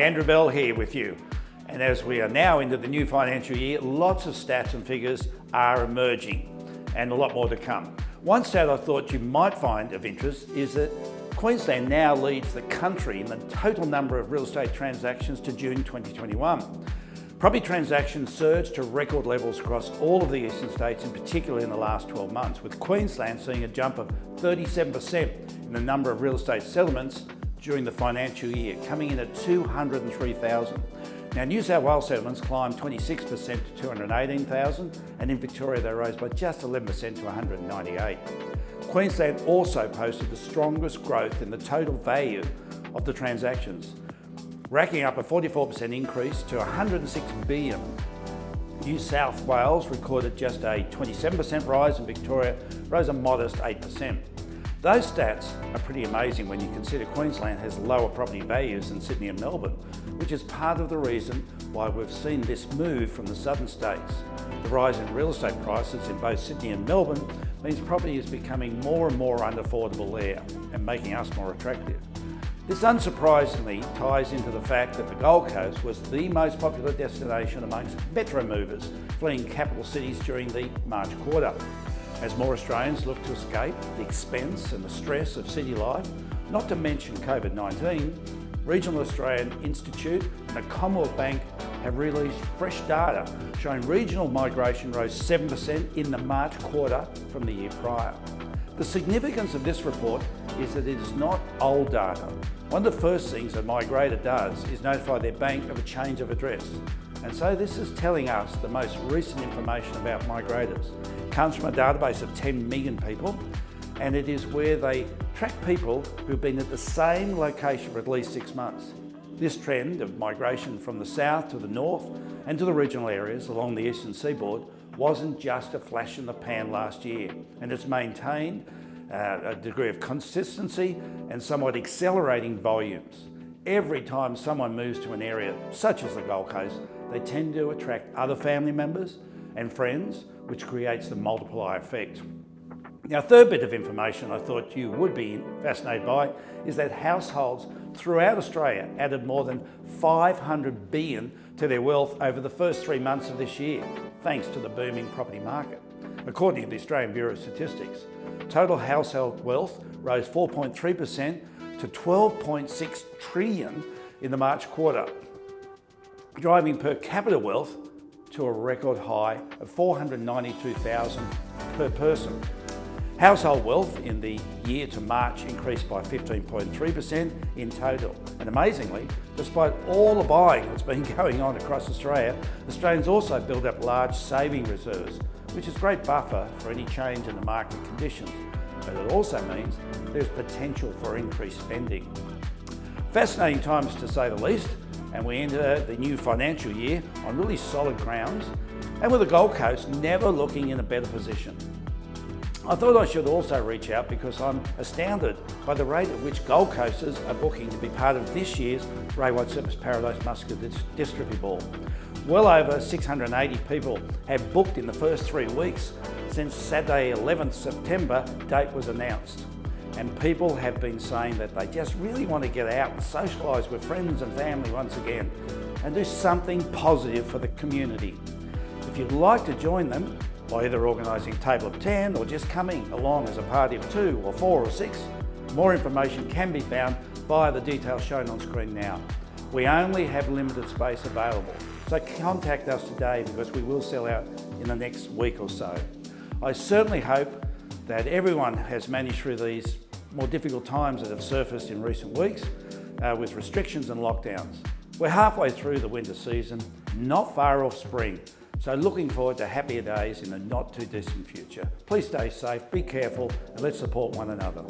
Andrew Bell here with you. And as we are now into the new financial year, lots of stats and figures are emerging and a lot more to come. One stat I thought you might find of interest is that Queensland now leads the country in the total number of real estate transactions to June 2021. Property transactions surged to record levels across all of the eastern states, in particular in the last 12 months, with Queensland seeing a jump of 37% in the number of real estate settlements during the financial year, coming in at 203,000. Now, New South Wales settlements climbed 26% to 218,000, and in Victoria they rose by just 11% to 198. Queensland also posted the strongest growth in the total value of the transactions, racking up a 44% increase to 106 billion. New South Wales recorded just a 27% rise, and Victoria rose a modest 8%. Those stats are pretty amazing when you consider Queensland has lower property values than Sydney and Melbourne, which is part of the reason why we've seen this move from the southern states. The rise in real estate prices in both Sydney and Melbourne means property is becoming more and more unaffordable there and making us more attractive. This unsurprisingly ties into the fact that the Gold Coast was the most popular destination amongst metro movers fleeing capital cities during the March quarter. As more Australians look to escape the expense and the stress of city life, not to mention COVID-19, Regional Australian Institute and the Commonwealth Bank have released fresh data showing regional migration rose 7% in the March quarter from the year prior. The significance of this report is that it is not old data. One of the first things a migrator does is notify their bank of a change of address. And so this is telling us the most recent information about migrators. It comes from a database of 10 million people, and it is where they track people who've been at the same location for at least 6 months. This trend of migration from the south to the north and to the regional areas along the eastern seaboard wasn't just a flash in the pan last year, and it's maintained a degree of consistency and somewhat accelerating volumes. Every time someone moves to an area such as the Gold Coast, they tend to attract other family members and friends, which creates the multiplier effect. Now, a third bit of information I thought you would be fascinated by is that households throughout Australia added more than 500 billion to their wealth over the first 3 months of this year, thanks to the booming property market. According to the Australian Bureau of Statistics, total household wealth rose 4.3% to 12.6 trillion in the March quarter, driving per capita wealth to a record high of 492,000 per person. Household wealth in the year to March increased by 15.3% in total. And amazingly, despite all the buying that's been going on across Australia, Australians also built up large saving reserves, which is a great buffer for any change in the market conditions. But it also means there's potential for increased spending. Fascinating times to say the least, and we enter the new financial year on really solid grounds, and with the Gold Coast never looking in a better position. I thought I should also reach out because I'm astounded by the rate at which Gold Coasters are booking to be part of this year's Ray White Surfers Paradise Muscat Dystrophy Ball. Well over 680 people have booked in the first 3 weeks since Saturday 11th September date was announced. And people have been saying that they just really want to get out and socialise with friends and family once again and do something positive for the community. If you'd like to join them by either organising a table of 10 or just coming along as a party of 2 or 4 or 6, more information can be found via the details shown on screen now. We only have limited space available, so contact us today because we will sell out in the next week or so. I certainly hope that everyone has managed through these more difficult times that have surfaced in recent weeks with restrictions and lockdowns. We're halfway through the winter season, not far off spring, so looking forward to happier days in the not too distant future. Please stay safe, be careful, and let's support one another.